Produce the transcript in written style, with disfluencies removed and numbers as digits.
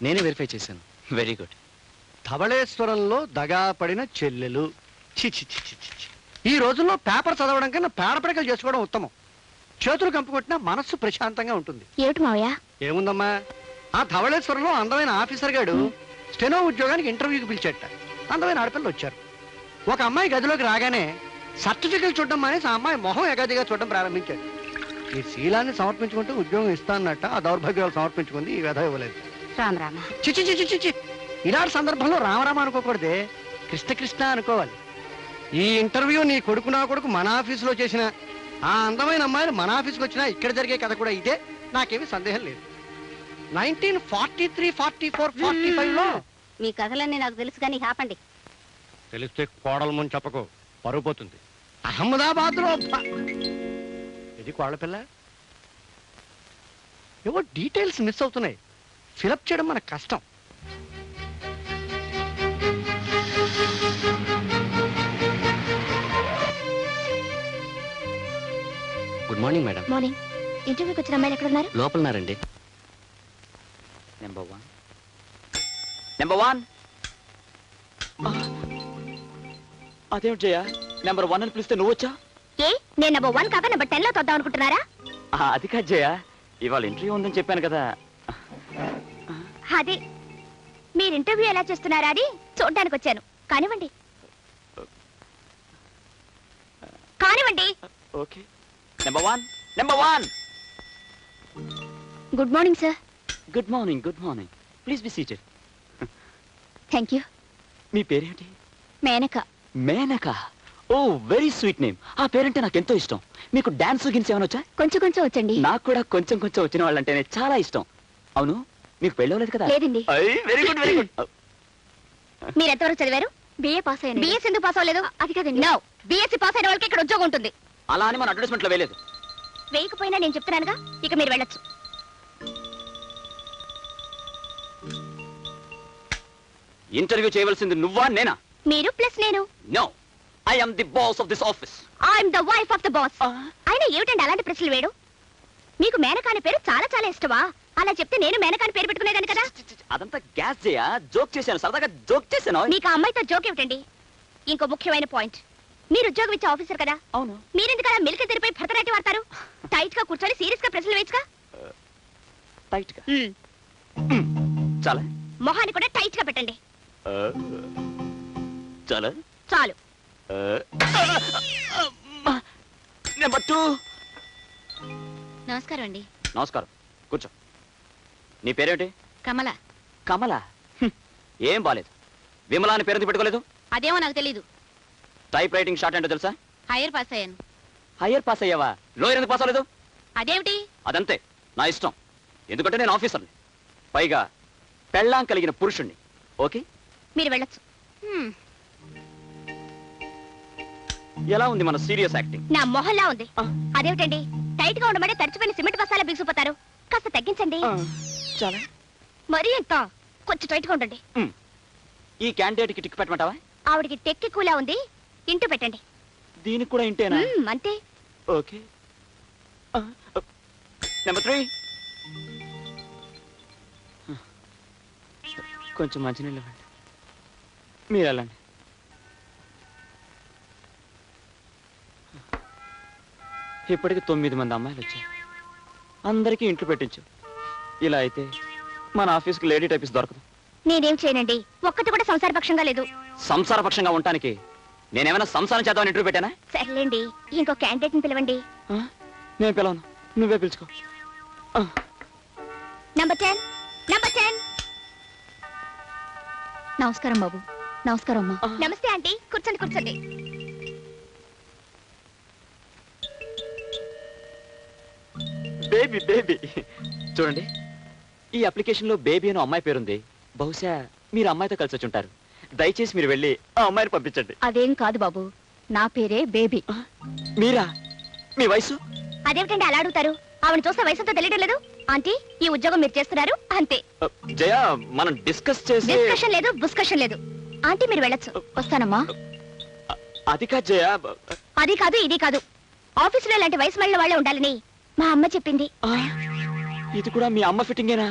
నేనే వెరిఫై చేశాను. Very good. ధవళేశ్వరంలో దగా పడిన చెల్లెలు. చి చి చి చి చి. ఈ రోజుల్లో పేపర్ చదవడం కన్నా పేడపడకలు చేసుకోవడం ఉత్తమం. చేతులు కంపుకొట్టినా మనస్సు ప్రశాంతంగా ఉంటుంది. ఏమిటి మావయ్య? ఏముందమ్మా, ఆ ధవళేశ్వరంలో అందమైన ఆఫీసర్ గాడు స్టెనో ఉద్యోగానికి ఇంటర్వ్యూకి పిలిచేట. అందమైన ఆడపిల్లలు వచ్చారు. ఒక అమ్మాయి గదిలోకి రాగానే సర్టిఫికెట్ చూడడం మానేసి ఆ అమ్మాయి మొహం ఎగదిగా చూడడం ప్రారంభించాడు. ఈ శీలాన్ని సమర్పించుకుంటే ఉద్యోగం ఇస్తానన్నట్ట ఆ దౌర్భాగ్యాలు సమర్పించుకుంది. ఈ వ్యధ ఇవ్వలేదు. చిచి చిచి చిచి. ఇలాంటి సందర్భంలో రామరామ అనుకోకూడదే, కృష్ణ కృష్ణ అనుకోవాలి. ఈ ఇంటర్వ్యూ నీ కొడుకు నా కొడుకు మన ఆఫీసులో చేసిన ఆ అందమైన అమ్మాయిలు మన ఆఫీస్కి వచ్చినా ఇక్కడ జరిగే కథ కూడా ఇదే. నాకేమీ సందేహం లేదు. 1943, 44, 45లో మీ కథలన్నీ నాకు తెలుసు కానీ ఆపండి. తెలిస్తే కోడల ముందు చెప్పకు, పరువు పోతుంది. అహ్మదాబాద్ లో ఇది కోడల పిల్ల. ఏవో డీటెయిల్స్ మిస్ అవుతున్నాయి. ఫిలప్ చేయడం మనకు కష్టం. Good morning madam. మార్నింగ్. ఇంటర్వ్యూకి వచ్చిన అమ్మాయిలు ఎక్కడ ఉన్నారు? లోపలన్నారండి. నెంబర్ 1. అదేమిటి జయ, నెంబర్ 1 అని పిలిస్తే నువ్వు వచ్చా? ఏ, నేను నెంబర్ 1 కాక నెంబర్ 10 లో తొద్దాం అనుకుంటున్నారా? అది కాదు జయ, ఇవాళ ఇంటర్వ్యూ ఉందని చెప్పాను కదా. అదే, మీరు ఇంటర్వ్యూ ఎలా చేస్తున్నారా అని చూడడానికి వచ్చాను. కానివ్వండి కానివ్వండి. Okay. Number 1. Good morning sir. Good morning. Please be seated. Thank you. మీ పేరేంటి? Menaka. Menaka? Oh, very sweet name. ఆ పేరంటే నాకు ఎంతో ఇష్టం. మీకు డాన్స్ గిన్స్ ఏమైనా వచ్చా? కొంచెం వచ్చండి. నాకు కూడా కొంచెం వచ్చిన వాళ్ళంటేనే చాలా ఇష్టం. అవును, మీకు పెళ్ళవలేదు కదా? లేదండి. Very good. మీరు ఎంతవరకు చదివారు? బిఏ పాస్ అయ్యాను. బిఎస్ ఎందుకు పాస్ అవ్వలేదు? అది కదండి. నో, బిఎస్సీ పాస్ అయిన వాళ్ళకి ఇక్కడ ఉద్యోగం ఉంటుంది. అలా అని మన అడ్వర్టైజ్మెంట్ లో వేయలేదు. వేయకపోయినా నేను చెప్తున్నానుగా, ఇక మీరు వెళ్ళొచ్చు. ఇంటర్వ్యూ చేయవలసింది నువ్వా నేనా? మీరు ప్లస్ నేను. No, I am the boss of this office. I'm the wife of the boss. అయినా ఏమిటండి అలాంటి ప్రశ్నలు వేయడం? మీకు మేనకాని పేరు చాలా చాలా ఇష్టమా? అలా చెప్తే నేను మేనకాని పేరు పెట్టుకునేదాన్ని కదా. అదంతా గ్యాస్ చేయా, జోక్ చేశాను, సరదాగా జోక్ చేశాను. మీకు ఆ అమ్మాయితో జోక్ ఏమిటండి? ఇంకో ముఖ్యమైన పాయింట్, మీరు ఉద్యోగం ఇచ్చే ఆఫీసర్ కదా. అవును. మీరెందుకు అలా మిల్క తెరిపై భరతనాట్యం వాడతారు? టైట్ గా కూర్చొని సీరియస్ గా ప్రశ్నలు వేయచ్చుగా. టైట్ గా చాలా, మొహాన్ని కూడా టైట్ గా పెట్టండి. చాలా చాలు. నెంబర్ 2. నమస్కారం అండి. నమస్కారం, కూర్చో. నీ పేరేమిటి? కమల. కమల? ఏం బాలేదు. విమలా అని పేరు పెట్టుకోలేదు? అదేమో నాకు తెలీదు. టైప్ రైటింగ్ షార్ట్ అంటే తెలుసా? హైయర్ పాస్ అయ్యాను. హైయర్ పాస్ అయ్యావా? లోయర్ ఎందుకు పాస్ అవ్వలేదు? అదేమిటి? అదంతే, నా ఇష్టం. ఎందుకంటే నేను ఆఫీసర్ని, పైగా పెళ్ళాం కలిగిన పురుషుణ్ణి. ఓకే, మీరు వెళ్ళొచ్చు. ఎలా ఉంది మన సీరియస్ యాక్టింగ్? నా మొహల్లా ఉంది. అదేమిటండి, టైట్ గా ఉండమంటే తడిచిపోయిన సిమెంట్ బస్తాలా బిగుసిపోతారు. కాస్త తగ్గించండి. చాలా మరీ ఎంత, కొంచెం టైట్ గా ఉండండి. ఈ క్యాండిడేట్ కి టిక్ పెట్టమంటావా? ఆవిడికి టెక్కి కూలా ఉంది, ఇంటూ పెట్టండి. దీనికి కూడా ఇంటేనా? అంతే. ఓకే. నెంబర్ 3. కొంచెం మంచినీళ్ళు ఇవ్వండి. మీరు వెళ్ళండి. ఇప్పటికి 9 మంది అమ్మాయిలు వచ్చారు. అందరికీ ఇంట్లో పెట్టించు. ఇలా అయితే మన ఆఫీస్కి లేడీ టైపిస్ట్ దొరకదు. నేనేం చేయనండి, ఒక్కటి కూడా సంసారపక్షంగా లేదు. సంసారపక్షంగా ఉండటానికి నేనేమైనా సంసారం చేద్దామని ఇంటర్వ్యూ పెట్టానా? సర్లేండి, ఇంకో క్యాండిడేట్ ని పిలవండి. నేను పిలవను, నువ్వే పిలుచుకో. నంబర్ 10. నమస్కారం బాబు. నమస్కారం అమ్మా. నమస్తే ఆంటీ, కూర్చోండి. బేబీ చూడండి, ఈ అప్లికేషన్ లో బేబీ అని అమ్మాయి పేరుంది. బహుశా మీరు అమ్మాయితో కలిసి వచ్చి ఉంటారు. దయచేసి మీరు వెళ్ళి ఆ అమ్మాయిని పంపించండి. అదేం కాదు బాబు, నా పేరే బేబీ. మీరా? మీ వయసు? అదేమిటండి అలా అడుగుతారు? ఆవిడ చూస్తే వయసుతో తెలియడం లేదు. ఆంటీ, ఈ ఉద్యోగం మీరు చేస్తున్నారు అంతే. జయ, మనం డిస్కషన్ లేదు, బుస్కషన్ లేదు. ఆంటీ మీరు వెళ్ళొచ్చు. వస్తానమ్మా. అది కాదు జయ. అది కాదు, ఇది కాదు. ఆఫీసులో ఇలాంటి వయసు మళ్ళీ వాళ్ళే ఉండాలని మా అమ్మ చెప్పింది. ఇది కూడా మీ అమ్మ ఫిట్టింగేనా?